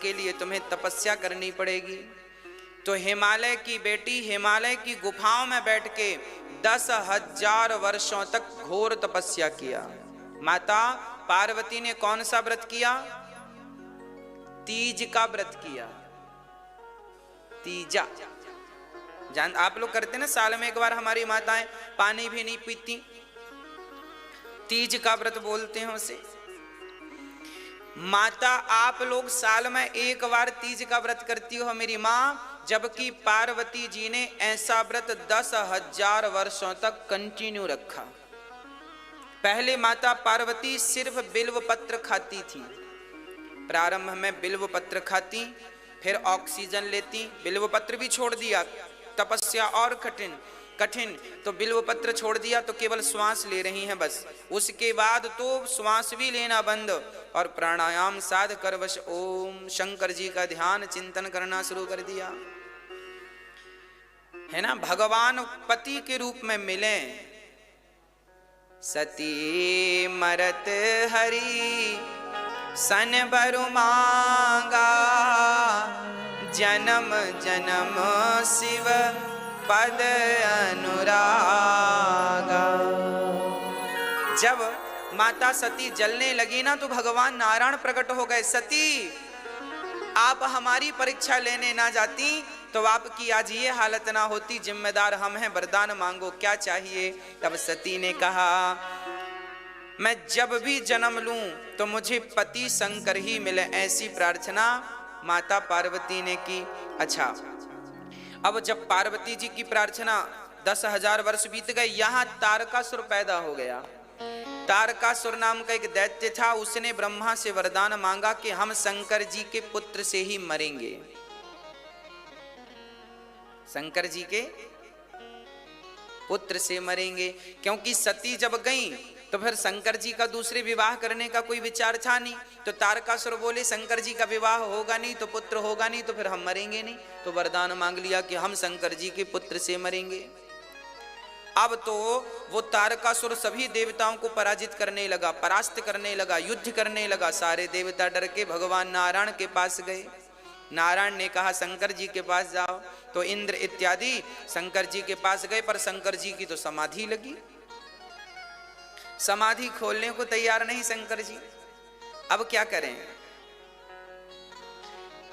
इसके लिए तुम्हें तपस्या करनी पड़ेगी। तो हिमालय की बेटी हिमालय की गुफाओं में बैठ के 10,000 वर्षों तक घोर तपस्या किया। माता पार्वती ने कौन सा व्रत किया? तीज का व्रत किया। तीजा जान आप लोग करते ना, साल में एक बार हमारी माताएं पानी भी नहीं पीती, तीज का व्रत बोलते हैं उसे। माता आप लोग साल में एक बार तीज का व्रत करती हो मेरी माँ, जबकि पार्वती जी ने ऐसा व्रत 10,000 वर्षों तक कंटिन्यू रखा। पहले माता पार्वती सिर्फ बिल्व पत्र खाती थी। प्रारंभ में बिल्व पत्र खाती, फिर ऑक्सीजन लेती, बिल्व पत्र भी छोड़ दिया, तपस्या और कठिन, तो बिल्व पत्र छोड़ दिया तो केवल श्वास ले रही हैं बस। उसके बाद तो श्वास भी लेना बंद और प्राणायाम साध कर बस ओम शंकर जी का ध्यान चिंतन करना शुरू कर दिया, है ना। भगवान पति के रूप में मिले। सती मरत हरि सन बरु मांगा, जन्म जन्म शिव पद अनुरागा। जब माता सती जलने लगी ना तो भगवान नारायण प्रकट हो गए। सती आप हमारी परीक्षा लेने ना जाती तो आपकी आज ये हालत ना होती, जिम्मेदार हम हैं, वरदान मांगो क्या चाहिए। तब सती ने कहा मैं जब भी जन्म लूं तो मुझे पति शंकर ही मिले, ऐसी प्रार्थना माता पार्वती ने की। अच्छा, अब जब पार्वती जी की प्रार्थना 10,000 वर्ष बीत गए, यहां तारकासुर पैदा हो गया। तारकासुर नाम का एक दैत्य था, उसने ब्रह्मा से वरदान मांगा कि हम शंकर जी के पुत्र से ही मरेंगे। शंकर जी के पुत्र से मरेंगे, क्योंकि सती जब गई तो फिर शंकर जी का दूसरे विवाह करने का कोई विचार था नहीं। तो तारकासुर बोले शंकर जी का विवाह होगा नहीं तो पुत्र होगा नहीं तो फिर हम मरेंगे नहीं। तो वरदान मांग लिया कि हम शंकर जी के पुत्र से मरेंगे। अब तो वो तारकासुर सभी देवताओं को पराजित करने लगा, परास्त करने लगा, युद्ध करने लगा। सारे देवता डर के भगवान नारायण के पास गए। नारायण ने कहा शंकर जी के पास जाओ। तो इंद्र इत्यादि शंकर जी के पास गए, पर शंकर जी की तो समाधि लगी, समाधि खोलने को तैयार नहीं शंकर जी। अब क्या करें?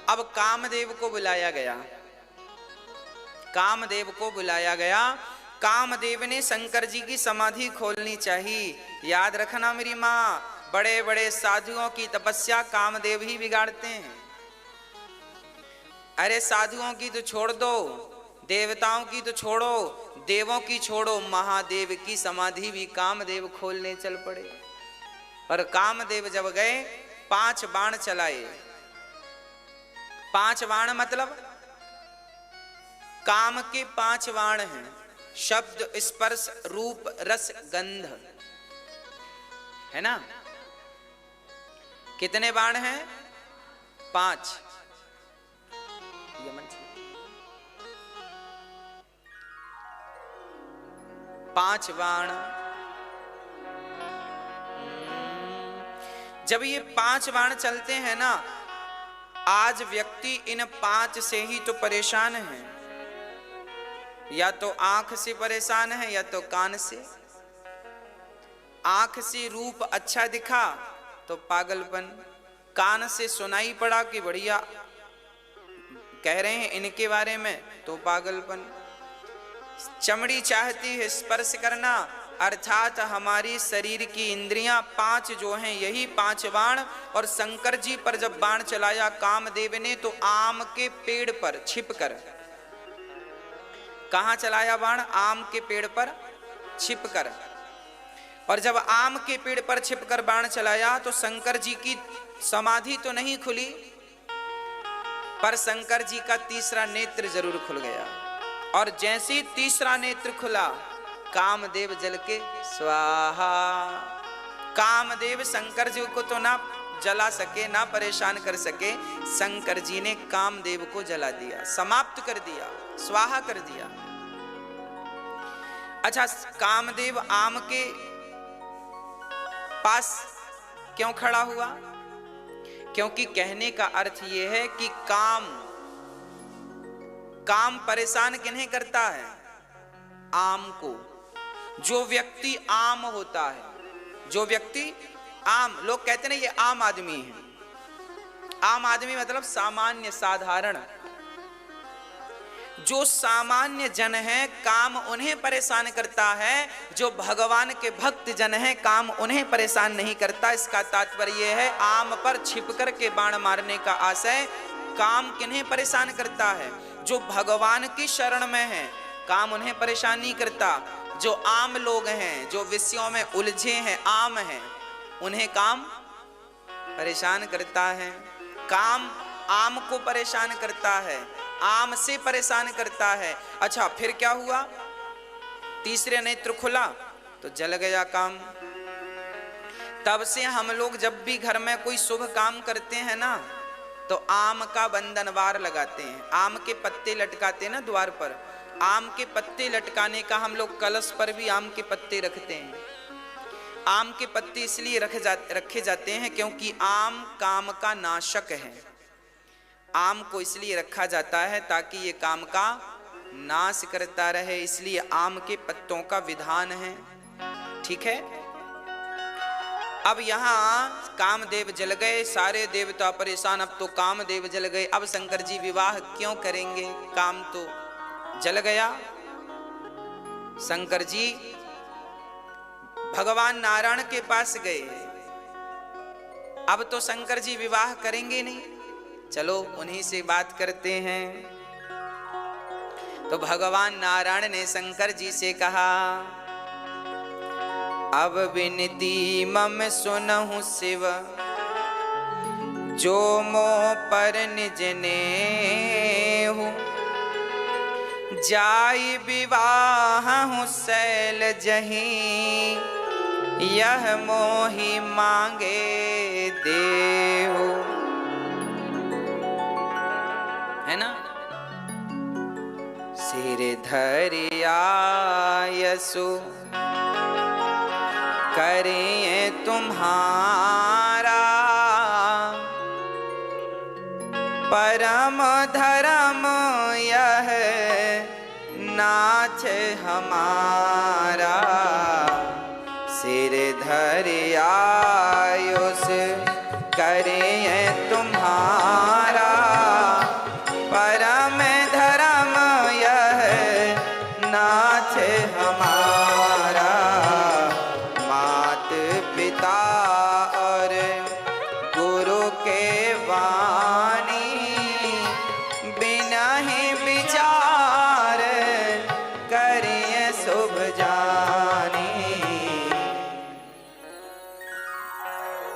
अब कामदेव को बुलाया गया, कामदेव को बुलाया गया। कामदेव ने शंकर जी की समाधि खोलनी चाहिए। याद रखना मेरी माँ, बड़े बड़े साधुओं की तपस्या कामदेव ही बिगाड़ते हैं। अरे साधुओं की तो छोड़ दो, देवताओं की तो छोड़ो, देवों की छोड़ो, महादेव की समाधि भी कामदेव खोलने चल पड़े। पर कामदेव जब गए 5 बाण चलाए। 5 बाण मतलब काम के 5 बाण हैं, शब्द स्पर्श रूप रस गंध, है ना। कितने बाण हैं? 5। 5 बाण। जब ये 5 बाण चलते हैं ना, आज व्यक्ति इन 5 से ही तो परेशान है। या तो आंख से परेशान है या तो कान से। आंख से रूप अच्छा दिखा तो पागलपन, कान से सुनाई पड़ा कि बढ़िया कह रहे हैं इनके बारे में तो पागलपन। चमड़ी चाहती है स्पर्श करना, अर्थात हमारी शरीर की इंद्रियां 5 जो हैं यही 5 बाण। और शंकर जी पर जब बाण चलाया कामदेव ने तो आम के पेड़ पर छिपकर, कहां चलाया बाण? आम के पेड़ पर छिपकर। और जब आम के पेड़ पर छिपकर बाण चलाया तो शंकर जी की समाधि तो नहीं खुली, पर शंकर जी का तीसरा नेत्र जरूर खुल गया। और जैसे ही तीसरा नेत्र खुला, कामदेव जल के स्वाहा। कामदेव शंकर जी को तो ना जला सके, ना परेशान कर सके, शंकर जी ने कामदेव को जला दिया, समाप्त कर दिया, स्वाहा कर दिया। अच्छा, कामदेव आम के पास क्यों खड़ा हुआ? क्योंकि कहने का अर्थ यह है कि काम परेशान किन्हें करता है? आम को। जो व्यक्ति आम होता है, जो व्यक्ति आम, लोग कहते हैं ये आम आदमी है। आम आदमी मतलब सामान्य, साधारण। जो सामान्य जन है काम उन्हें परेशान करता है, जो भगवान के भक्त जन है काम उन्हें परेशान नहीं करता। इसका तात्पर्य यह है, आम पर छिप कर के बाण मारने का आशय। काम किन्हें परेशान करता है? जो भगवान की शरण में है काम उन्हें परेशान नहीं करता। जो आम लोग हैं, जो विषयों में उलझे हैं, आम हैं, उन्हें काम परेशान करता है। काम आम को परेशान करता है, आम से परेशान करता है। अच्छा, फिर क्या हुआ? तीसरे नेत्र खुला तो जल गया काम। तब से हम लोग जब भी घर में कोई शुभ काम करते हैं ना, तो आम का बंधनवार लगाते हैं, आम के पत्ते लटकाते हैं ना द्वार पर। आम के पत्ते लटकाने का हम लोग कलश पर भी आम के पत्ते रखते हैं। आम के पत्ते इसलिए रखे जाते हैं क्योंकि आम काम का नाशक है। आम को इसलिए रखा जाता है ताकि ये काम का नाश करता रहे, इसलिए आम के पत्तों का विधान है। ठीक है। अब यहाँ कामदेव जल गए, सारे देवता परेशान। अब तो कामदेव जल गए, अब शंकर जी विवाह क्यों करेंगे? काम तो जल गया। शंकर जी भगवान नारायण के पास गए, अब तो शंकर जी विवाह करेंगे नहीं, चलो उन्हीं से बात करते हैं। तो भगवान नारायण ने शंकर जी से कहा, अब विनती मम सुनहु शिव, जो मोह पर निज नेहु, जाई विवाह शैल जहीं, यह मोहि मांगे देहु। है ना? सिर धरि आयसु करिए तुम्हारा, परम धर्म यह नाथ हमारा। सिर धरि आयुष करिए तुम्हारा, परम धर्म यह नाथ हमारा। मात पिता और गुरु के वाणी, बिना ही विचार करिए शुभ जानी।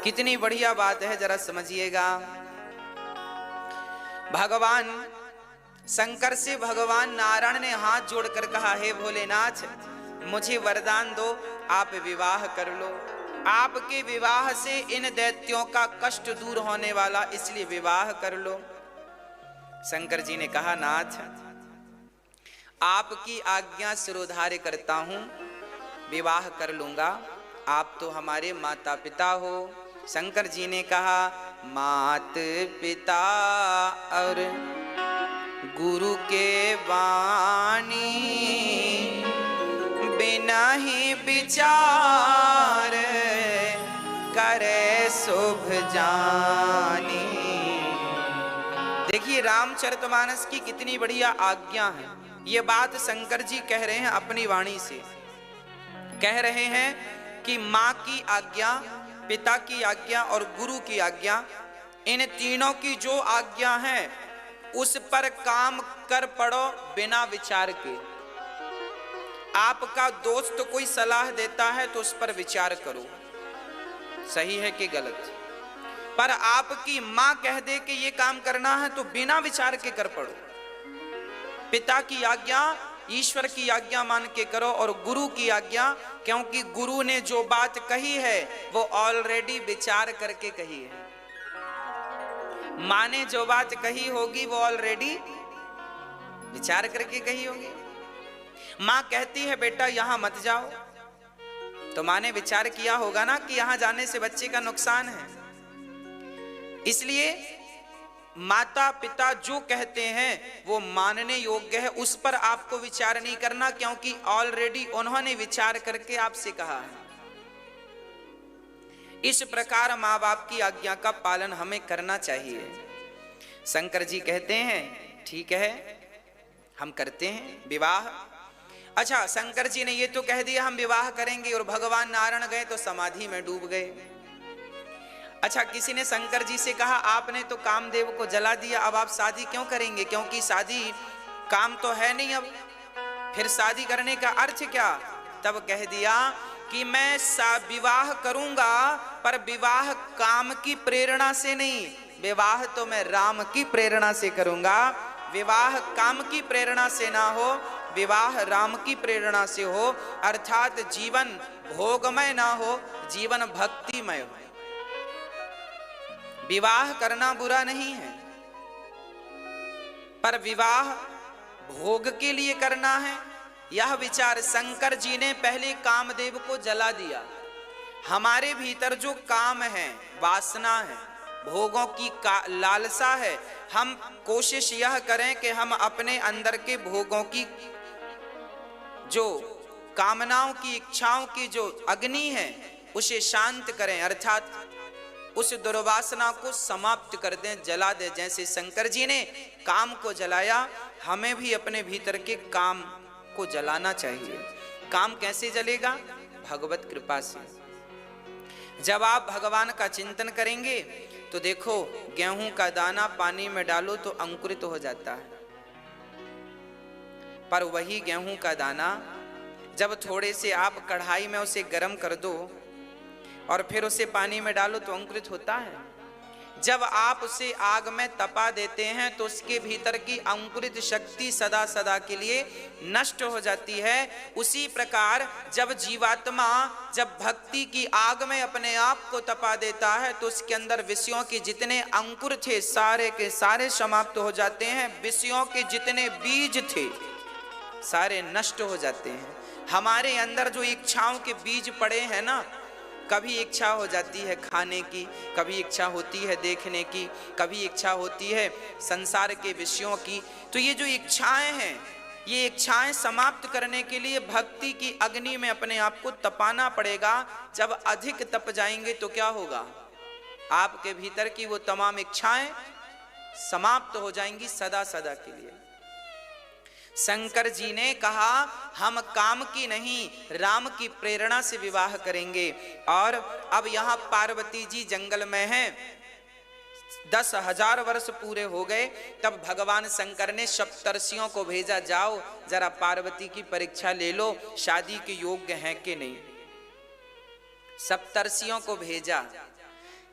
कितनी बढ़िया बात है, जरा समझिएगा। भगवान शंकर से भगवान नारायण ने हाथ जोड़कर कहा, हे भोलेनाथ मुझे वरदान दो, आप विवाह कर लो। आपके विवाह से इन दैत्यों का कष्ट दूर होने वाला, इसलिए विवाह कर लो। शंकर जी ने कहा, नाथ आपकी आज्ञा सिरोधार्य करता हूं, विवाह कर लूंगा, आप तो हमारे माता पिता हो। शंकर जी ने कहा, मात पिता और गुरु के वाणी, बिना ही विचार करे शुभ जानी। देखिए रामचरितमानस की कितनी बढ़िया आज्ञा है। ये बात शंकर जी कह रहे हैं अपनी वाणी से। कह रहे हैं कि माँ की आज्ञा, पिता की आज्ञा और गुरु की आज्ञा, इन तीनों की जो आज्ञा है उस पर काम कर पड़ो बिना विचार के। आपका दोस्त कोई सलाह देता है तो उस पर विचार करो, सही है कि गलत। पर आपकी मां कह दे कि ये काम करना है तो बिना विचार के कर पड़ो। पिता की आज्ञा, ईश्वर की आज्ञा मान के करो, और गुरु की आज्ञा, क्योंकि गुरु ने जो बात कही है वो ऑलरेडी विचार करके कही है। मां ने जो बात कही होगी वो ऑलरेडी विचार करके कही होगी। मां कहती है बेटा यहां मत जाओ, तो मां ने विचार किया होगा ना कि यहां जाने से बच्चे का नुकसान है। इसलिए माता पिता जो कहते हैं वो मानने योग्य है, उस पर आपको विचार नहीं करना, क्योंकि ऑलरेडी उन्होंने विचार करके आपसे कहा है। इस प्रकार माँ बाप की आज्ञा का पालन हमें करना चाहिए। शंकर जी कहते हैं ठीक है हम करते हैं विवाह। अच्छा, शंकर जी ने ये तो कह दिया हम विवाह करेंगे, और भगवान नारायण गए तो समाधि में डूब गए। अच्छा, किसी ने शंकर जी से कहा आपने तो कामदेव को जला दिया, अब आप शादी क्यों करेंगे, क्योंकि शादी काम तो है नहीं, अब फिर शादी करने का अर्थ क्या। तब कह दिया कि मैं विवाह करूंगा, पर विवाह काम की प्रेरणा से नहीं, विवाह तो मैं राम की प्रेरणा से करूंगा। विवाह काम की प्रेरणा से ना हो, विवाह राम की प्रेरणा से हो, अर्थात जीवन भोगमय ना हो, जीवन भक्तिमय हो। विवाह करना बुरा नहीं है, पर विवाह भोग के लिए करना है, यह विचार शंकर जी ने पहले कामदेव को जला दिया। हमारे भीतर जो काम है, वासना है, भोगों की लालसा है, हम कोशिश यह करें कि हम अपने अंदर के भोगों की जो कामनाओं की इच्छाओं की जो अग्नि है उसे शांत करें, अर्थात उस दुर्वासना को समाप्त कर दें, जला दें। जैसे शंकर जी ने काम को जलाया, हमें भी अपने भीतर के काम को जलाना चाहिए। काम कैसे जलेगा? भगवत कृपा से। जब आप भगवान का चिंतन करेंगे तो देखो, गेहूं का दाना पानी में डालो तो अंकुरित हो जाता है, पर वही गेहूं का दाना जब थोड़े से आप कढ़ाई में उसे गर्म कर दो और फिर उसे पानी में डालो तो अंकुरित होता है। जब आप उसे आग में तपा देते हैं तो उसके भीतर की अंकुरित शक्ति सदा सदा के लिए नष्ट हो जाती है। उसी प्रकार जब जीवात्मा जब भक्ति की आग में अपने आप को तपा देता है तो उसके अंदर विषयों के जितने अंकुर थे सारे के सारे समाप्त हो जाते हैं, विषयों के जितने बीज थे सारे नष्ट हो जाते हैं। हमारे अंदर जो इच्छाओं के बीज पड़े हैं ना, कभी इच्छा हो जाती है खाने की, कभी इच्छा होती है देखने की, कभी इच्छा होती है संसार के विषयों की, तो ये जो इच्छाएं हैं, ये इच्छाएं समाप्त करने के लिए भक्ति की अग्नि में अपने आप को तपाना पड़ेगा। जब अधिक तप जाएंगे तो क्या होगा? आपके भीतर की वो तमाम इच्छाएं समाप्त हो जाएंगी सदा सदा के लिए। शंकर जी ने कहा हम काम की नहीं राम की प्रेरणा से विवाह करेंगे। और अब यहाँ पार्वती जी जंगल में हैं, 10,000 वर्ष पूरे हो गए। तब भगवान शंकर ने सप्तर्षियों को भेजा, जाओ जरा पार्वती की परीक्षा ले लो, शादी के योग्य हैं कि नहीं। सप्तर्षियों को भेजा।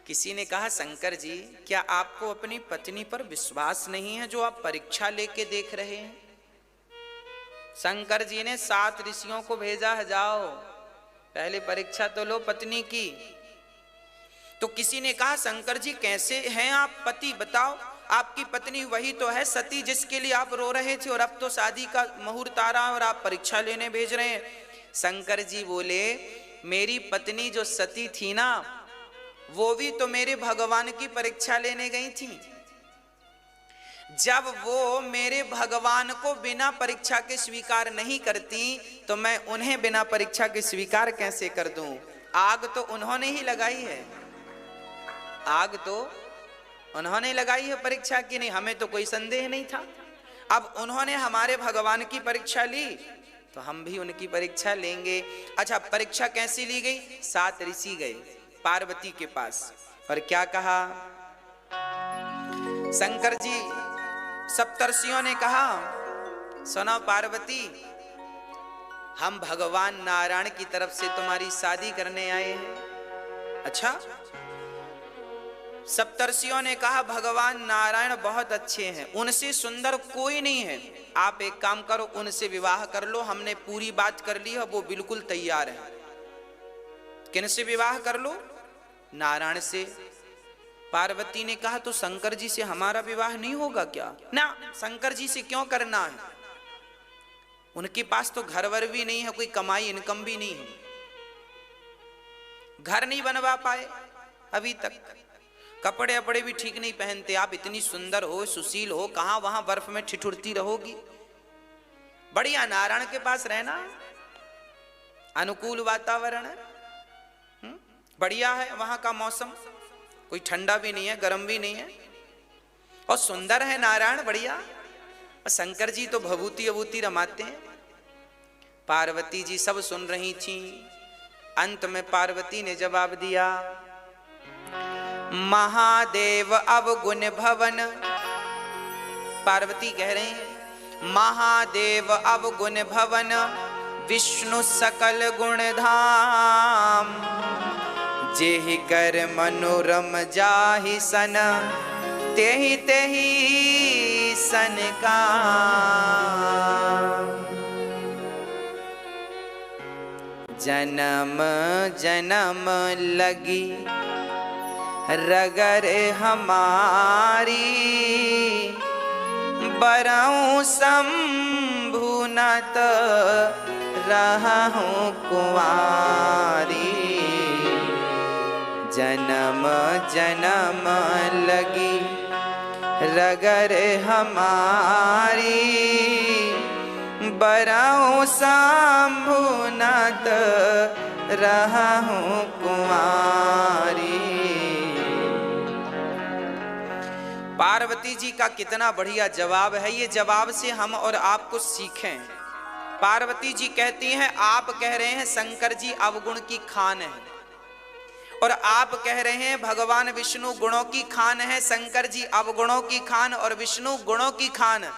किसी ने कहा शंकर जी क्या आपको अपनी पत्नी पर विश्वास नहीं है जो आप परीक्षा लेके देख रहे हैं? शंकर जी ने 7 ऋषियों को भेजा है, जाओ पहले परीक्षा तो लो पत्नी की। तो किसी ने कहा शंकर जी कैसे हैं आप पति, बताओ। आपकी पत्नी वही तो है सती जिसके लिए आप रो रहे थे, और अब तो शादी का मुहूर्त आ रहा है और आप परीक्षा लेने भेज रहे हैं। शंकर जी बोले मेरी पत्नी जो सती थी ना, वो भी तो मेरे भगवान की परीक्षा लेने गई थी। जब वो मेरे भगवान को बिना परीक्षा के स्वीकार नहीं करती तो मैं उन्हें बिना परीक्षा के स्वीकार कैसे कर दूं? आग तो उन्होंने ही लगाई है, आग तो उन्होंने लगाई है परीक्षा की, नहीं हमें तो कोई संदेह नहीं था। अब उन्होंने हमारे भगवान की परीक्षा ली तो हम भी उनकी परीक्षा लेंगे। अच्छा, परीक्षा कैसी ली गई? 7 ऋषि गए पार्वती के पास और क्या कहा? शंकर जी सप्तर्षियों ने कहा सुनो पार्वती, हम भगवान नारायण की तरफ से तुम्हारी शादी करने आए हैं। अच्छा, सप्तर्षियों ने कहा भगवान नारायण बहुत अच्छे हैं, उनसे सुंदर कोई नहीं है, आप एक काम करो उनसे विवाह कर लो, हमने पूरी बात कर ली है, वो बिल्कुल तैयार है। किनसे विवाह कर लो? नारायण से। पार्वती ने कहा तो शंकर जी से हमारा विवाह नहीं होगा क्या? ना, शंकर जी से क्यों करना है, उनके पास तो घर वर भी नहीं है, कोई कमाई इनकम भी नहीं है, घर नहीं बनवा पाए अभी तक, कपड़े अपड़े भी ठीक नहीं पहनते, आप इतनी सुंदर हो, सुशील हो, कहां वहां बर्फ में ठिठुरती रहोगी? बढ़िया नारायण के पास रहना, अनुकूल वातावरण, बढ़िया है वहां का मौसम, कोई ठंडा भी नहीं है, गर्म भी नहीं है, और सुंदर है नारायण, बढ़िया। और शंकर जी तो भभूति अभूति रमाते हैं। पार्वती जी सब सुन रही थी। अंत में पार्वती ने जवाब दिया, महादेव अवगुण भवन। पार्वती कह रहे हैं, महादेव अवगुण भवन, विष्णु सकल गुण धाम, जेहि कर मनोरम जाहि सन, तेहि तेहि सन का। जन्म जन्म लगी रगर हमारी, बरऊं शंभु नत रहूं कुंवारी। जन्म जन्म लगी रगर हमारी, बरऊं शंभु नत रहूं कुंवारी। पार्वती जी का कितना बढ़िया जवाब है। ये जवाब से हम और आप कुछ सीखें। पार्वती जी कहती हैं, आप कह रहे हैं शंकर जी अवगुण की खान है, और आप कह रहे हैं भगवान विष्णु गुणों की खान है, शंकर जी अवगुणों की खान और विष्णु गुणों की खान।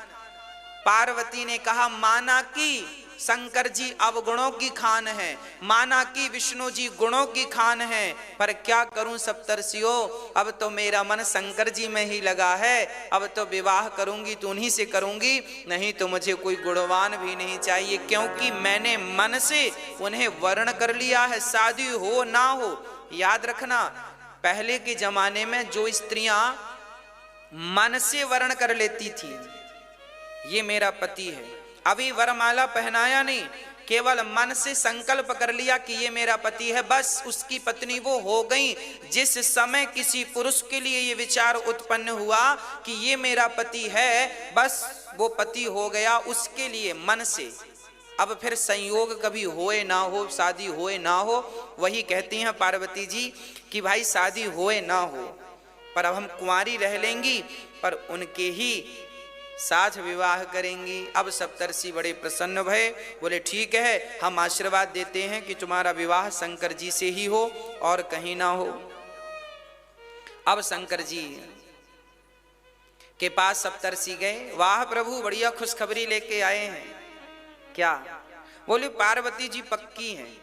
पार्वती ने कहा, माना कि शंकर जी अवगुणों की खान है, माना कि विष्णु जी गुणों की खान है, पर क्या करूं सप्तर्षियों, अब तो मेरा मन शंकर जी में ही लगा है। अब तो विवाह करूंगी तो उन्हीं से करूंगी, नहीं तो मुझे कोई गुणवान भी नहीं चाहिए, क्योंकि मैंने मन से उन्हें वर्ण कर लिया है, शादी हो ना हो। याद रखना, पहले के जमाने में जो स्त्रियां मन से वर्ण कर लेती थी, ये मेरा पति है, अभी वरमाला पहनाया नहीं, केवल मन से संकल्प कर लिया कि ये मेरा पति है, बस उसकी पत्नी वो हो गई। जिस समय किसी पुरुष के लिए ये विचार उत्पन्न हुआ कि ये मेरा पति है, बस वो पति हो गया उसके लिए मन से। अब फिर संयोग कभी होए ना हो, शादी होए ना हो, वही कहती हैं पार्वती जी कि भाई शादी होए ना हो, पर अब हम कुंवारी रह लेंगी, पर उनके ही साथ विवाह करेंगी। अब सप्तर्षि बड़े प्रसन्न भये, बोले ठीक है, हम आशीर्वाद देते हैं कि तुम्हारा विवाह शंकर जी से ही हो और कहीं ना हो। अब शंकर जी के पास सप्तर्षि गए, वाह प्रभु बढ़िया खुशखबरी लेके आए हैं। क्या? बोले पार्वती जी पक्की हैं,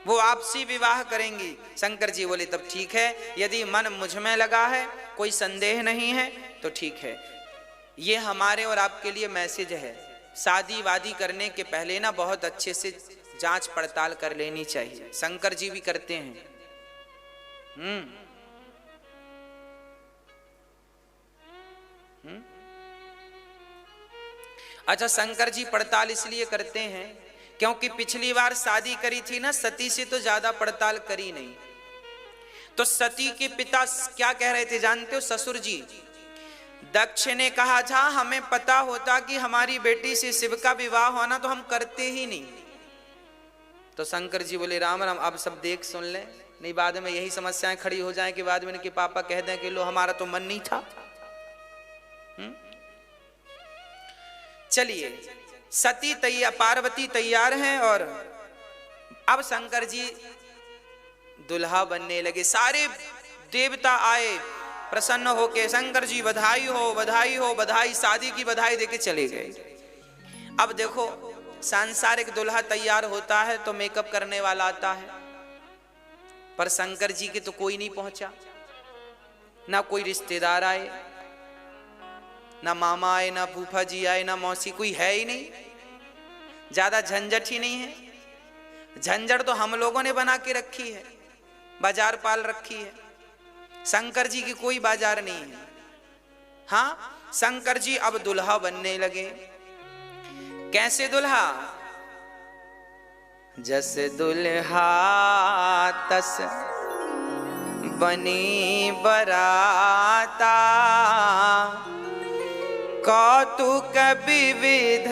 वो आपसे विवाह करेंगी। शंकर जी बोले तब ठीक है, यदि मन मुझ में लगा है, कोई संदेह नहीं है, तो ठीक है। ये हमारे और आपके लिए मैसेज है, शादी वादी करने के पहले ना बहुत अच्छे से जांच पड़ताल कर लेनी चाहिए। शंकर जी भी करते हैं। अच्छा, शंकर जी पड़ताल इसलिए करते हैं क्योंकि पिछली बार शादी करी थी ना, सती से तो ज्यादा पड़ताल करी नहीं। तो सती के पिता क्या कह रहे थे जानते हो? ससुर जी दक्ष ने कहा था, हमें पता होता कि हमारी बेटी से शिव का विवाह होना तो हम करते ही नहीं। तो शंकर जी बोले राम राम, अब सब देख सुन ले, नहीं बाद में यही समस्याएं खड़ी हो जाएं कि बाद में इनके पापा कह दें कि लो हमारा तो मन नहीं था। चलिए, सती तैयार, पार्वती तैयार हैं और अब शंकर जी दुल्हा बनने लगे। सारे देवता आए प्रसन्न होके, शंकर जी बधाई हो बधाई हो बधाई, शादी की बधाई देके चले गए। अब देखो, सांसारिक दुल्हा तैयार होता है तो मेकअप करने वाला आता है, पर शंकर जी के तो कोई नहीं पहुंचा, ना कोई रिश्तेदार आए, ना मामा आए, ना फूफा जी आए, ना मौसी, कोई है ही नहीं। ज्यादा झंझट ही नहीं है। झंझट तो हम लोगों ने बना के रखी है, बाजार पाल रखी है। शंकर जी की कोई बाजार नहीं है। हाँ, शंकर जी अब दुल्हा बनने लगे। कैसे दुल्हा? जस दुल्हा तस बनी बराता, कौतुक विविध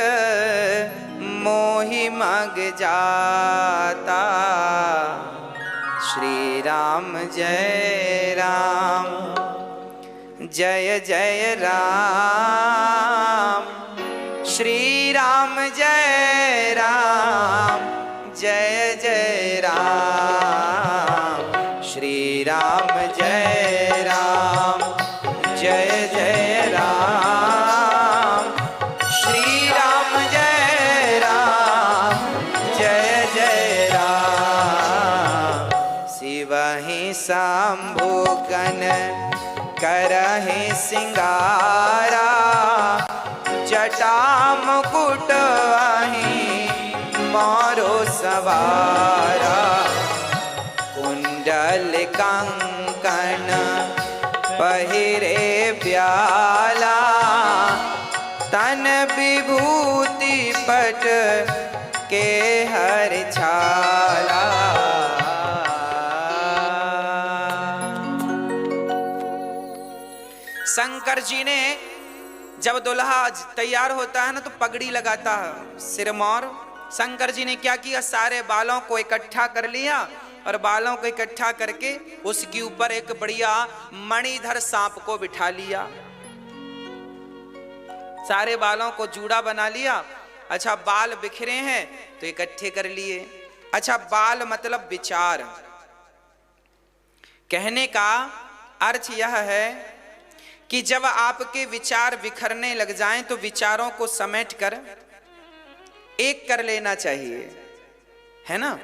मोहि मग जाता। श्री राम जय राम, जय जय राम। श्री राम जय राम, जय जय राम। श्री राम जय राम, जय जय राम। श्री राम जय राम, जय जय राम। शिवहि शंभु गण करहि सिंगारा, जटा मुकुट वहीं मोरो सवारा। कुंडल कंकण पहिरे ब्याला, तन विभूति पट के हर छाला। शंकर जी ने जब दुल्हा तैयार होता है ना तो पगड़ी लगाता है सिरमौर। शंकर जी ने क्या किया, सारे बालों को इकट्ठा कर लिया और बालों को इकट्ठा करके उसके ऊपर एक बढ़िया मणिधर सांप को बिठा लिया। सारे बालों को जूड़ा बना लिया। अच्छा, बाल बिखरे हैं तो इकट्ठे कर लिए। अच्छा, बाल मतलब विचार। कहने का अर्थ यह है कि जब आपके विचार बिखरने लग जाएं तो विचारों को समेट कर एक कर लेना चाहिए, है ना।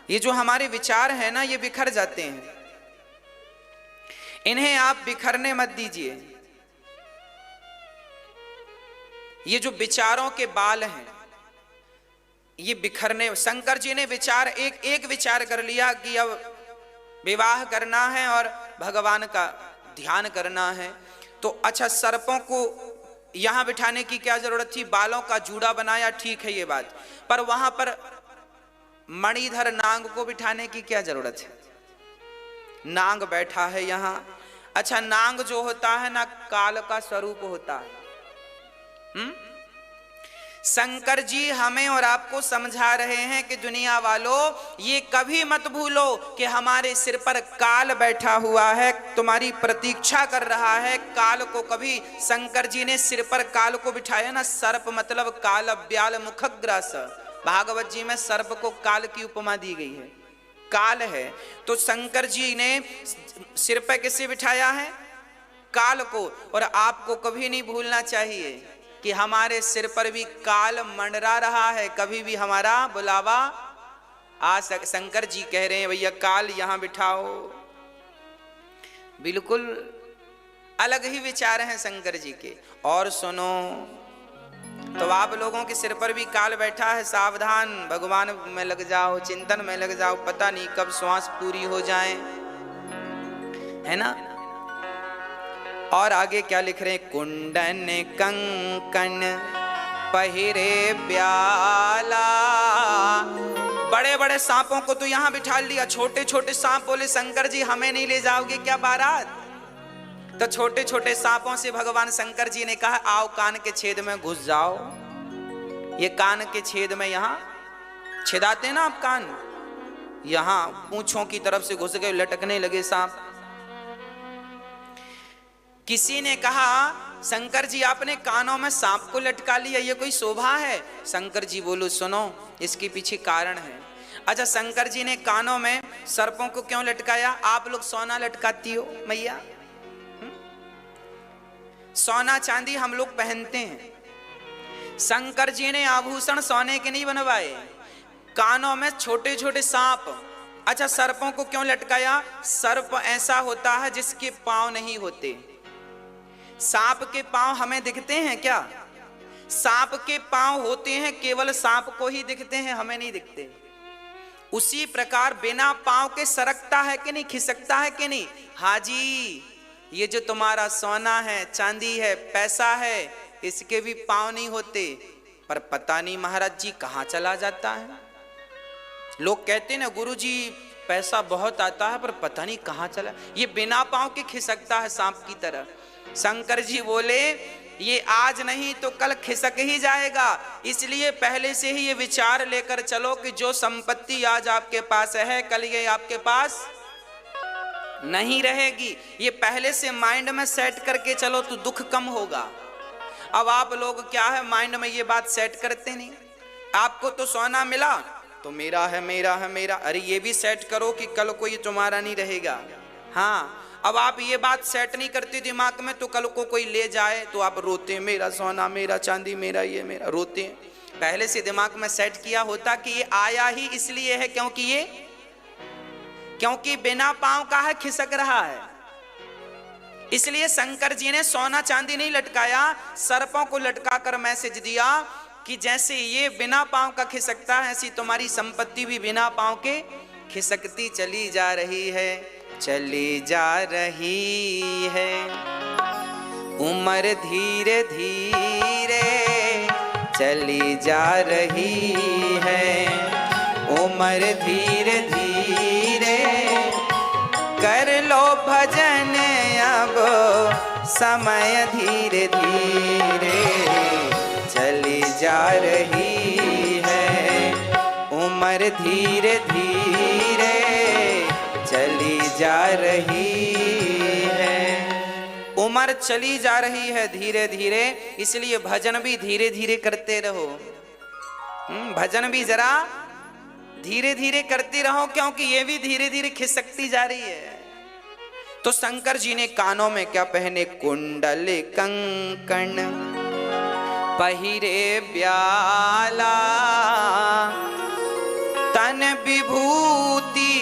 ये जो हमारे विचार हैं ना, ये बिखर जाते हैं, इन्हें आप बिखरने मत दीजिए। ये जो विचारों के बाल हैं ये बिखरने, शंकर जी ने विचार एक विचार कर लिया कि अब विवाह करना है और भगवान का ध्यान करना है। तो अच्छा, सर्पों को यहां बिठाने की क्या जरूरत थी, बालों का जूड़ा बनाया, ठीक है ये बात, पर वहां पर मणिधर नांग को बिठाने की क्या जरूरत है। नांग बैठा है यहां। अच्छा, नांग जो होता है ना, काल का स्वरूप होता है। शंकर जी हमें और आपको समझा रहे हैं कि दुनिया वालों, ये कभी मत भूलो कि हमारे सिर पर काल बैठा हुआ है, तुम्हारी प्रतीक्षा कर रहा है। काल को कभी शंकर जी ने सिर पर काल को बिठाया ना, सर्प मतलब काल ब्याल मुखग्रास। भागवत जी में सर्प को काल की उपमा दी गई है, काल है। तो शंकर जी ने सिर पर किसे बिठाया है, काल को। और आपको कभी नहीं भूलना चाहिए कि हमारे सिर पर भी काल मंडरा रहा है, कभी भी हमारा बुलावा आ सक। शंकर जी कह रहे हैं भैया काल यहां बिठाओ। बिल्कुल अलग ही विचार हैं शंकर जी के। और सुनो, तो आप लोगों के सिर पर भी काल बैठा है, सावधान, भगवान में लग जाओ, चिंतन में लग जाओ, पता नहीं कब श्वास पूरी हो जाए, है ना। और आगे क्या लिख रहे हैं, कुंडन कंकण पहिरे ब्याला। बड़े बड़े सांपों को तो यहां बिठा लिया, छोटे छोटे सांप बोले शंकर जी हमें नहीं ले जाओगे क्या बारात। तो छोटे छोटे सांपों से भगवान शंकर जी ने कहा आओ कान के छेद में घुस जाओ। ये कान के छेद में यहां छेदाते ना आप कान, यहां पूंछों की तरफ से घुस गए, लटकने लगे सांप। किसी ने कहा शंकर जी आपने कानों में सांप को लटका लिया, ये कोई शोभा है। शंकर जी बोलो सुनो, इसके पीछे कारण है। अच्छा, शंकर जी ने कानों में सर्पों को क्यों लटकाया। आप लोग सोना लटकाती हो मैया, सोना चांदी हम लोग पहनते हैं। शंकर जी ने आभूषण सोने के नहीं बनवाए, कानों में छोटे छोटे सांप। अच्छा, सर्पों को क्यों लटकाया। सर्प ऐसा होता है जिसके पांव नहीं होते। सांप के पांव हमें दिखते हैं क्या, सांप के पांव होते हैं, केवल सांप को ही दिखते हैं, हमें नहीं दिखते। उसी प्रकार बिना पांव के सरकता है कि नहीं, खिसकता है कि नहीं। हाजी, ये जो तुम्हारा सोना है, चांदी है, पैसा है, इसके भी पांव नहीं होते, पर पता नहीं महाराज जी कहां चला जाता है। लोग कहते हैं ना गुरुजी पैसा बहुत आता है पर पता नहीं कहाँ चला, ये बिना पांव के खिसकता है सांप की तरह। शंकर जी बोले ये आज नहीं तो कल खिसक ही जाएगा, इसलिए पहले से ही ये विचार लेकर चलो कि जो संपत्ति आज आपके पास है कल ये आपके पास नहीं रहेगी। ये पहले से माइंड में सेट करके चलो तो दुख कम होगा। अब आप लोग क्या है, माइंड में ये बात सेट करते नहीं। आपको तो सोना मिला तो मेरा है मेरा है मेरा, अरे ये भी सेट करो कि कल को ये तुम्हारा नहीं रहेगा। हाँ, अब आप ये बात सेट नहीं करते दिमाग में तो कल को कोई ले जाए तो आप रोते हैं, मेरा सोना मेरा चांदी मेरा ये मेरा, रोते हैं। पहले से दिमाग में सेट किया होता कि ये आया ही इसलिए है क्योंकि बिना पांव का है, खिसक रहा है। इसलिए शंकर जी ने सोना चांदी नहीं लटकाया, सर्पों को लटका कर मैसेज दिया कि जैसे ये बिना पांव का खिसकता है ऐसी तुम्हारी संपत्ति भी बिना पांव के खिसकती चली जा रही है, चली जा रही है। उम्र धीरे धीरे चली जा रही है, उम्र धीरे धीरे कर लो भजन अब समय धीरे धीरे चली जा रही है, उम्र धीरे धीरे चली जा रही है। उम्र चली जा रही है धीरे धीरे, इसलिए भजन भी धीरे धीरे करते रहो। भजन भी जरा धीरे धीरे करते रहो, क्योंकि ये भी धीरे धीरे खिसकती जा रही है। तो शंकर जी ने कानों में क्या पहने, कुंडल कंकण पहिरे ब्याला, तन विभूति।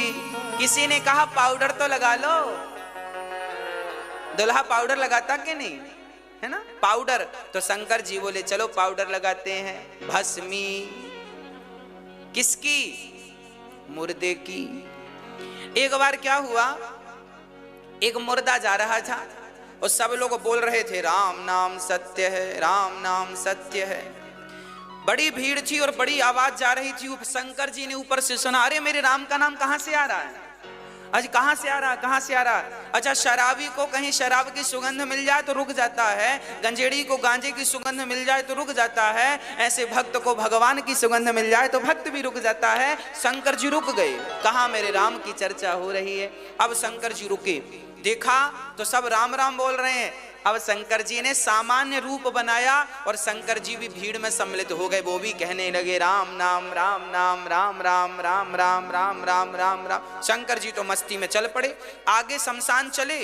किसी ने कहा पाउडर तो लगा लो, दुल्हा पाउडर लगाता कि नहीं, है ना पाउडर। तो शंकर जी बोले चलो पाउडर लगाते हैं। भस्मी किसकी, मुर्दे की। एक बार क्या हुआ, एक मुर्दा जा रहा था और सब लोग बोल रहे थे राम नाम सत्य है, राम नाम सत्य है। बड़ी भीड़ थी और बड़ी आवाज जा रही थी। शंकर जी ने ऊपर से सुना, अरे मेरे राम का नाम कहां से आ रहा है, आज कहां से आ रहा है, कहां से आ रहा है। अच्छा, शराबी को कहीं शराब की सुगंध मिल जाए तो रुक जाता है, गंजेड़ी को गांजे की सुगंध मिल जाए तो रुक जाता है, ऐसे भक्त को भगवान की सुगंध मिल जाए तो भक्त भी रुक जाता है। शंकर जी रुक गए, कहा मेरे राम की चर्चा हो रही है। अब शंकर जी रुके, देखा तो सब राम राम बोल रहे हैं। अब शंकर जी ने सामान्य रूप बनाया और शंकर जी भी भीड़ में सम्मिलित हो गए। वो भी कहने लगे राम नाम राम नाम राम राम राम राम राम राम राम राम। शंकर जी तो मस्ती में चल पड़े, आगे शमशान चले,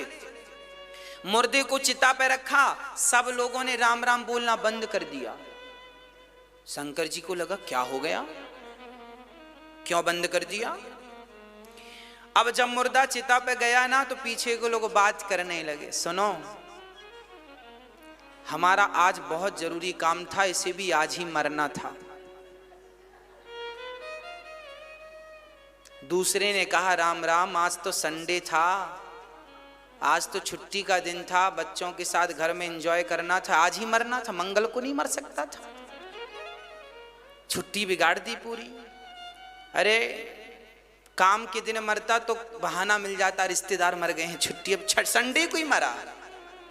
मुर्दे को चिता पे रखा, सब लोगों ने राम राम बोलना बंद कर दिया। शंकर जी को लगा क्या हो गया, क्यों बंद कर दिया। अब जब मुर्दा चिता पे गया ना तो पीछे को लोग बात करने लगे, सुनो हमारा आज बहुत जरूरी काम था, इसे भी आज ही मरना था। दूसरे ने कहा राम राम, आज तो संडे था, आज तो छुट्टी का दिन था, बच्चों के साथ घर में एंजॉय करना था, आज ही मरना था, मंगल को नहीं मर सकता था, छुट्टी बिगाड़ दी पूरी। अरे काम के दिन मरता तो बहाना मिल जाता, रिश्तेदार मर गए हैं, छुट्टी, अब संडे को ही मरा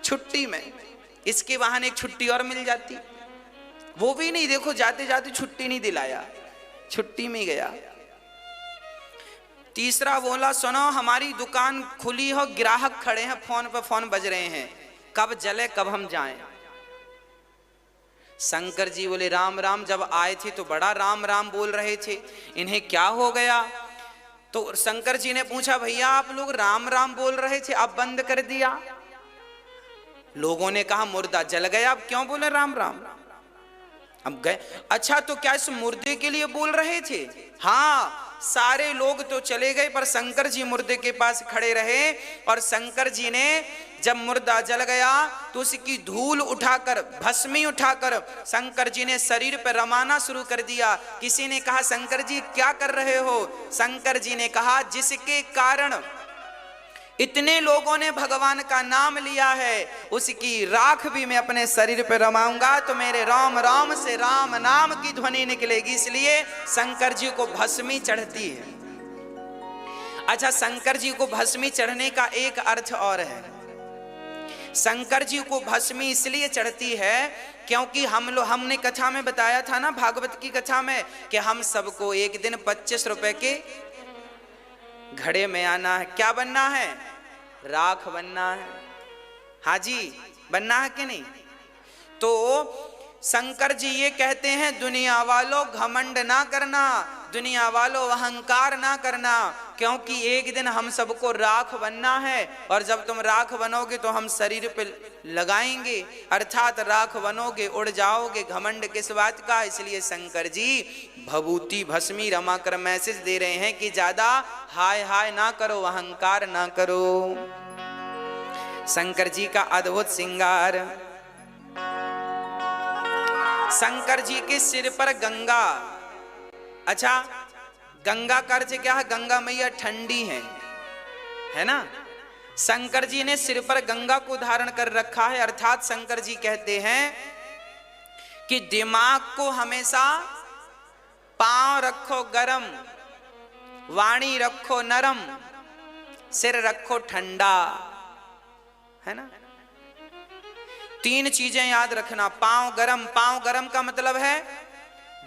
छुट्टी में, इसके बहाने एक छुट्टी और मिल जाती, वो भी नहीं, देखो जाते जाते छुट्टी नहीं दिलाया, छुट्टी में गया। तीसरा बोला सुनो हमारी दुकान खुली हो, ग्राहक खड़े हैं, फोन पे फोन बज रहे हैं, कब जले कब हम जाएं। शंकर जी बोले राम राम, जब आए थे तो बड़ा राम राम बोल रहे थे, इन्हें क्या हो गया। तो शंकर जी ने पूछा भैया आप लोग राम राम बोल रहे थे, अब बंद कर दिया। लोगों ने कहा मुर्दा जल गया, अब क्यों बोले राम राम, अब गए। अच्छा तो क्या इस मुर्दे के लिए बोल रहे थे। हाँ, सारे लोग तो चले गए पर शंकर जी मुर्दे के पास खड़े रहे, और शंकर जी ने जब मुर्दा जल गया तो उसकी धूल उठाकर, भस्मी उठाकर शंकर जी ने शरीर पर रमाना शुरू कर दिया। किसी ने कहा शंकर जी क्या कर रहे हो। शंकर जी ने कहा जिसके कारण इतने लोगों ने भगवान का नाम लिया है, उसकी राख भी मैं अपने शरीर पर रमाऊंगा तो मेरे राम राम से राम नाम की ध्वनि निकलेगी, इसलिए शंकर जी को भस्मी चढ़ती है। अच्छा, शंकर जी को भस्मी चढ़ने का एक अर्थ और है। शंकर जी को भस्मी इसलिए चढ़ती है क्योंकि हमने कथा में बताया था ना, भागवत की कथा में, कि हम सबको एक दिन 25 रुपए के घड़े में आना है। क्या बनना है? राख बनना है। हाजी बनना है कि नहीं? तो शंकर जी ये कहते हैं, दुनिया वालों घमंड ना करना, दुनिया वालों अहंकार ना करना, क्योंकि एक दिन हम सबको राख बनना है, और जब तुम राख बनोगे तो हम शरीर पे लगाएंगे, अर्थात राख बनोगे, उड़ जाओगे। घमंड किस बात का? इसलिए शंकर जी भभूति भस्मी रमा कर मैसेज दे रहे हैं कि ज्यादा हाय हाय ना करो, अहंकार ना करो। शंकर जी का अद्भुत श्रृंगार। शंकर जी के सिर पर गंगा। अच्छा, गंगा का अर्थ क्या है? गंगा मैया ठंडी है ना। शंकर जी ने सिर पर गंगा को धारण कर रखा है, अर्थात शंकर जी कहते हैं कि दिमाग को हमेशा पांव रखो गरम, वाणी रखो नरम, सिर रखो ठंडा, है ना। 3 चीजें याद रखना। पांव गरम। पांव गरम का मतलब है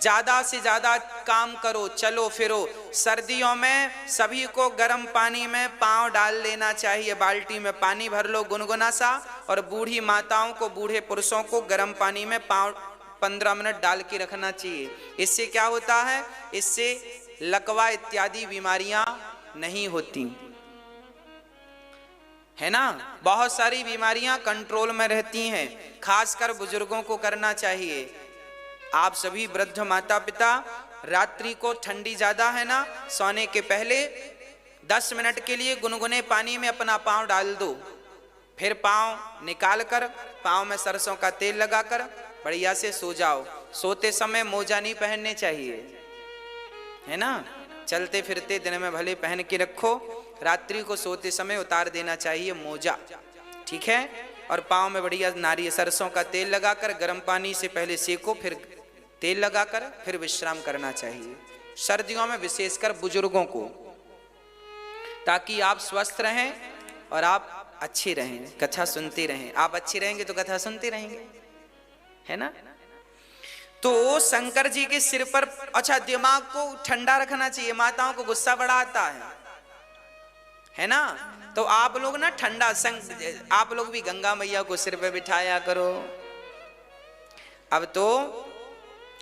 ज्यादा से ज्यादा काम करो, चलो फिरो। सर्दियों में सभी को गर्म पानी में पांव डाल लेना चाहिए। बाल्टी में पानी भर लो गुनगुना सा, और बूढ़ी माताओं को, बूढ़े पुरुषों को गर्म पानी में पांव 15 मिनट डाल के रखना चाहिए। इससे क्या होता है? इससे लकवा इत्यादि बीमारियां नहीं होती, है ना। बहुत सारी बीमारियां कंट्रोल में रहती हैं। खासकर बुजुर्गों को करना चाहिए। आप सभी वृद्ध माता पिता, रात्रि को ठंडी ज्यादा है ना, सोने के पहले 10 मिनट के लिए गुनगुने पानी में अपना पांव डाल दो, फिर पांव निकाल कर पांव में सरसों का तेल लगाकर बढ़िया से सो जाओ। सोते समय मोजा नहीं पहनने चाहिए, है ना। चलते फिरते दिन में भले पहन के रखो, रात्रि को सोते समय उतार देना चाहिए मोजा, ठीक है। और पांव में बढ़िया नारियल सरसों का तेल लगाकर गर्म पानी से पहले सेको, फिर तेल लगाकर फिर विश्राम करना चाहिए। सर्दियों में विशेषकर बुजुर्गों को, ताकि आप स्वस्थ रहें और आप अच्छे रहें, कथा सुनते रहें। आप अच्छे रहेंगे तो कथा सुनते रहेंगे, है ना। तो शंकर जी के सिर पर, अच्छा, दिमाग को ठंडा रखना चाहिए। माताओं को गुस्सा बड़ा आता है ना। तो आप लोग ना ठंडा आप लोग भी गंगा मैया को सिर पे बिठाया करो। अब तो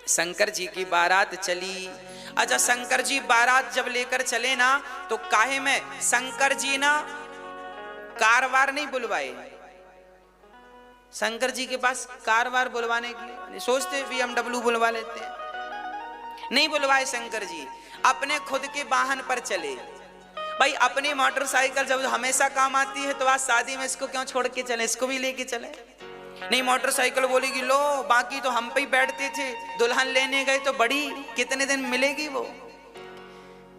शंकर जी की बारात चली। अच्छा, शंकर जी बारात जब लेकर चले ना, तो काहे में शंकर जी ना कारवार नहीं बुलवाए। शंकर जी के पास कारवार बुलवाने के लिए सोचते BMW बुलवा लेते हैं, नहीं बुलवाए। शंकर जी अपने खुद के वाहन पर चले। भाई, अपनी मोटरसाइकिल जब हमेशा काम आती है, तो आज शादी में इसको क्यों छोड़ के चले, इसको भी लेके चले। नहीं, मोटरसाइकिल बोलेगी लो, बाकी तो हम पे ही बैठते थे, दुल्हन लेने गए तो बड़ी कितने दिन मिलेगी वो।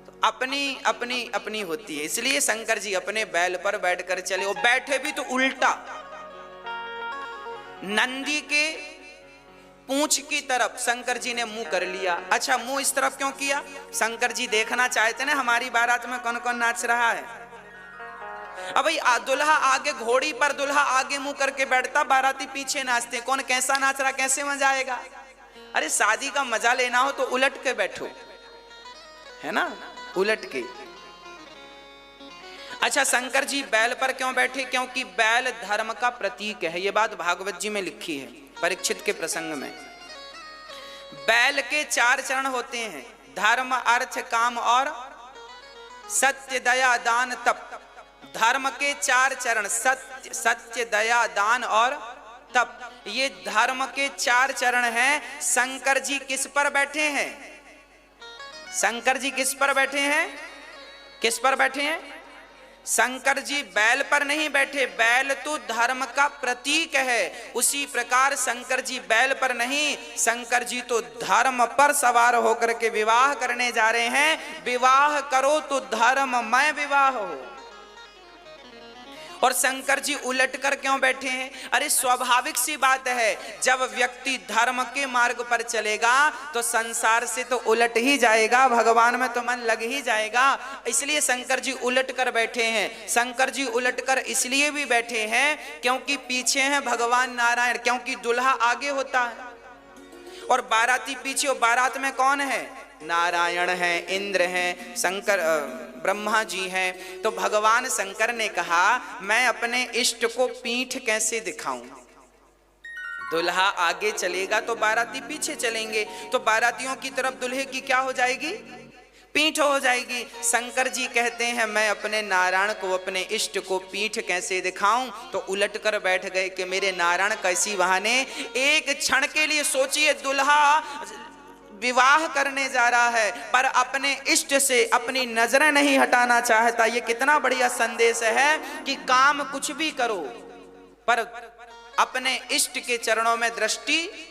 तो अपनी अपनी अपनी होती है। इसलिए शंकर जी अपने बैल पर बैठकर चले। वो बैठे भी तो उल्टा, नंदी के पूंछ की तरफ शंकर जी ने मुंह कर लिया। अच्छा, मुंह इस तरफ क्यों किया? शंकर जी देखना चाहते ना हमारी बारात में कौन कौन नाच रहा है। अब भाई, दुल्हा आगे, घोड़ी पर दुल्हा आगे मुंह करके बैठता, बाराती पीछे नाचते। कौन कैसा नाच रहा, कैसे मजा आएगा? अरे, शादी का मजा लेना हो तो उलट के बैठो, है ना, उलट के। अच्छा, शंकर जी बैल पर क्यों बैठे? क्योंकि बैल धर्म का प्रतीक है। यह बात भागवत जी में लिखी है, परीक्षित के प्रसंग में। बैल के 4 चरण होते हैं, धर्म, अर्थ, काम और सत्य, दया, दान, तप। धर्म के 4 चरण, सत्य, सत्य, दया, दान और तप, ये धर्म के 4 चरण हैं। शंकर जी किस पर बैठे हैं? शंकर जी किस पर बैठे हैं? किस पर बैठे हैं? शंकर जी बैल पर नहीं बैठे। बैल तो धर्म का प्रतीक है, उसी प्रकार शंकर जी बैल पर नहीं, शंकर जी तो धर्म पर सवार होकर के विवाह करने जा रहे हैं। विवाह करो तो धर्ममय विवाह हो। और शंकर जी उलट कर क्यों बैठे हैं? अरे स्वाभाविक सी बात है, जब व्यक्ति धर्म के मार्ग पर चलेगा तो संसार से तो उलट ही जाएगा, भगवान में तो मन लग ही जाएगा। इसलिए शंकर जी उलट कर बैठे हैं। शंकर जी उलट कर इसलिए भी बैठे हैं क्योंकि पीछे हैं भगवान नारायण, क्योंकि दुल्हा आगे होता है और बाराती पीछे। और बारात में कौन है? नारायण है, इंद्र हैं, शंकर ब्रह्मा जी हैं। तो भगवान शंकर ने कहा मैं अपने इष्ट को पीठ कैसे दिखाऊं? दुल्हा आगे चलेगा तो बाराती पीछे चलेंगे, तो बारातियों की तरफ दुल्हे की क्या हो जाएगी? पीठ हो जाएगी। शंकर जी कहते हैं मैं अपने नारायण को, अपने इष्ट को पीठ कैसे दिखाऊं? तो उलट कर बैठ गए कि मेरे नारायण कैसी बहाने। एक क्षण के लिए सोचिए, दुल्हा विवाह करने जा रहा है पर अपने इष्ट से अपनी नजरें नहीं हटाना चाहता। ये कितना बढ़िया संदेश है कि काम कुछ भी करो पर अपने इष्ट के चरणों में दृष्टि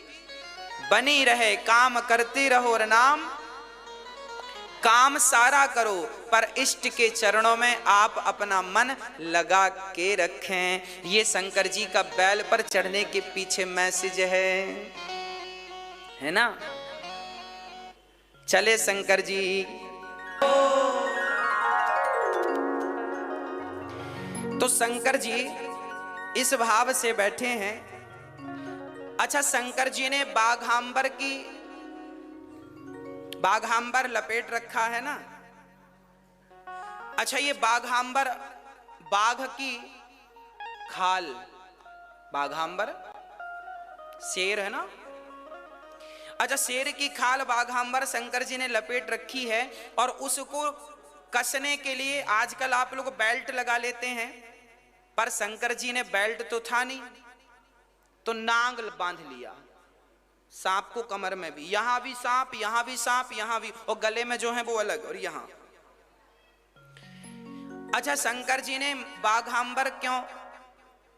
बनी रहे। काम करते रहो और नाम काम सारा करो, पर इष्ट के चरणों में आप अपना मन लगा के रखें। ये शंकर जी का बैल पर चढ़ने के पीछे मैसेज है ना। चले शंकर जी। तो शंकर जी इस भाव से बैठे हैं। अच्छा, शंकर जी ने बाघांबर लपेट रखा है ना। अच्छा, ये बाघांबर बाघ की खाल, बाघांबर शेर है ना। अच्छा, शेर की खाल बाघांबर शंकर जी ने लपेट रखी है और उसको कसने के लिए आजकल आप लोग बेल्ट लगा लेते हैं, पर शंकर जी ने बेल्ट तो था नहीं, तो नांग बांध लिया। सांप को कमर में भी, यहां भी सांप, यहां भी सांप, यहां भी, और गले में जो है वो अलग, और यहां। अच्छा, शंकर जी ने बाघांबर क्यों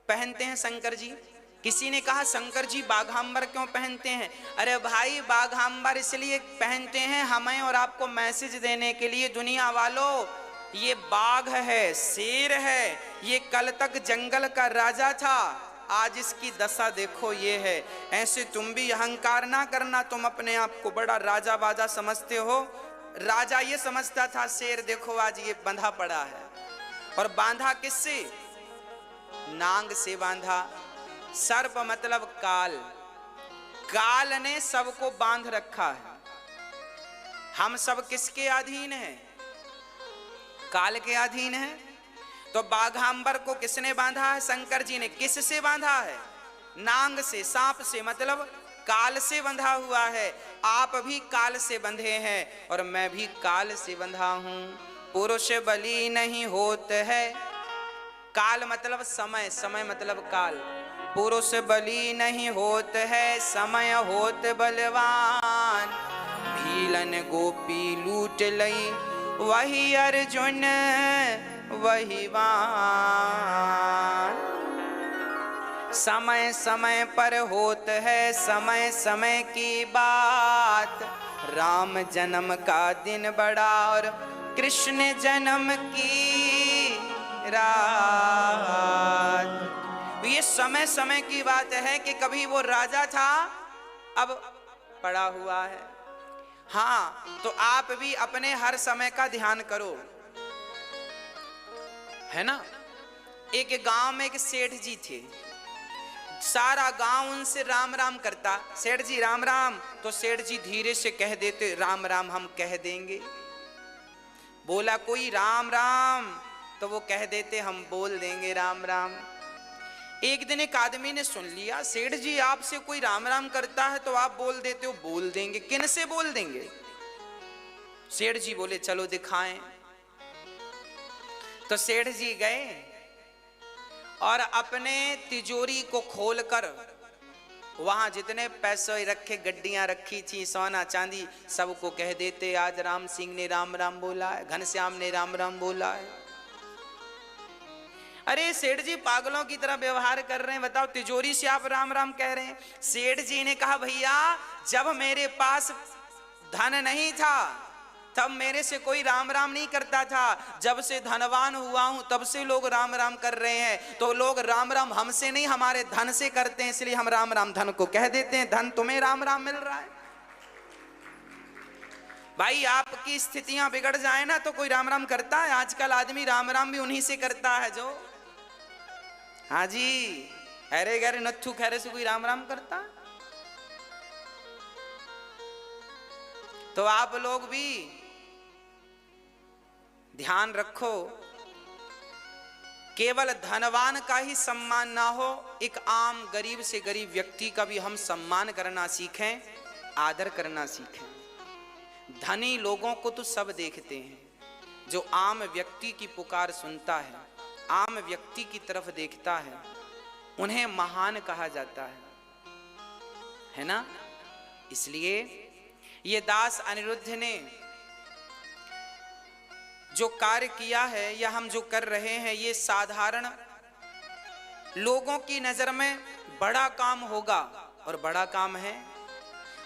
पहनते हैं? शंकर जी, किसी ने कहा शंकर जी बाघांबर क्यों पहनते हैं? अरे भाई, बाघांबर इसलिए पहनते हैं हमें और आपको मैसेज देने के लिए, दुनिया वालों ये बाघ है, शेर है, ये कल तक जंगल का राजा था, आज इसकी दशा देखो ये है। ऐसे तुम भी अहंकार ना करना, तुम अपने आप को बड़ा राजा बाजा समझते हो। राजा ये समझता था, शेर देखो आज ये बंधा पड़ा है। और बांधा किससे? नांग से बांधा। सर्प मतलब काल, काल ने सबको बांध रखा है। हम सब किसके अधीन हैं? काल के अधीन हैं। तो बाघांबर को किसने बांधा है? शंकर जी ने। किससे बांधा है? नांग से, सांप से, मतलब काल से बंधा हुआ है। आप भी काल से बंधे हैं और मैं भी काल से बंधा हूं। पुरुष बली नहीं होत है, काल मतलब समय, समय मतलब काल। पुरुष बली नहीं होत है, समय होत बलवान। भीलन गोपी लूट लई, वही अर्जुन वही वान। समय समय पर होत है समय समय की बात। राम जन्म का दिन बड़ा और कृष्ण जन्म की रात। ये समय समय की बात है कि कभी वो राजा था, अब पड़ा हुआ है। हाँ, तो आप भी अपने हर समय का ध्यान करो, है ना। एक गांव में एक सेठ जी थे, सारा गांव उनसे राम राम करता। सेठ जी राम राम, तो सेठ जी धीरे से कह देते राम राम हम कह देंगे। बोला कोई राम राम, तो वो कह देते हम बोल देंगे राम राम। एक दिन एक आदमी ने सुन लिया, सेठ जी आपसे कोई राम राम करता है तो आप बोल देते हो। बोल देंगे, किन से बोल देंगे? सेठ जी बोले चलो दिखाएं। तो सेठ जी गए और अपने तिजोरी को खोलकर वहां जितने पैसे रखे, गड्डियां रखी थी, सोना चांदी, सबको कह देते आज राम सिंह ने राम राम बोला है, घनश्याम ने राम राम बोला है। अरे सेठ जी पागलों की तरह व्यवहार कर रहे हैं, बताओ तिजोरी से आप राम राम कह रहे हैं। सेठ जी ने कहा भैया, जब मेरे पास धन नहीं था तब मेरे से कोई राम राम नहीं करता था, जब से धनवान हुआ हूं तब से लोग राम राम कर रहे हैं। तो लोग राम राम हमसे नहीं हमारे धन से करते हैं, इसलिए हम राम राम धन को कह देते हैं, धन तुम्हें राम राम मिल रहा है। भाई आपकी स्थितियां बिगड़ जाए ना तो कोई राम राम करता है? आजकल आदमी राम राम भी उन्हीं से करता है जो, हाँ जी, अरे गरे नथु खैरे से कोई राम राम करता। तो आप लोग भी ध्यान रखो, केवल धनवान का ही सम्मान ना हो, एक आम गरीब से गरीब व्यक्ति का भी हम सम्मान करना सीखें, आदर करना सीखें। धनी लोगों को तो सब देखते हैं, जो आम व्यक्ति की पुकार सुनता है, आम व्यक्ति की तरफ देखता है, उन्हें महान कहा जाता है ना। इसलिए ये दास अनिरुद्ध ने जो कार्य किया है या हम जो कर रहे हैं, ये साधारण लोगों की नजर में बड़ा काम होगा और बड़ा काम है,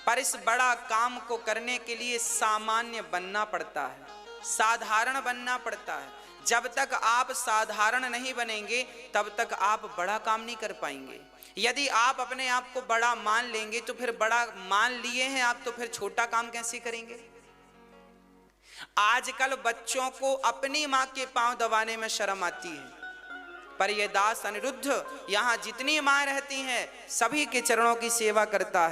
पर इस बड़ा काम को करने के लिए सामान्य बनना पड़ता है, साधारण बनना पड़ता है। जब तक आप साधारण नहीं बनेंगे तब तक आप बड़ा काम नहीं कर पाएंगे। यदि आप अपने आप को बड़ा मान लेंगे तो फिर बड़ा मान लिए हैं आप, तो फिर छोटा काम कैसे करेंगे? आजकल बच्चों को अपनी मां के पांव दबाने में शर्म आती है, पर यह दास अनिरुद्ध यहां जितनी मां रहती हैं सभी के चरणों की सेवा करता है।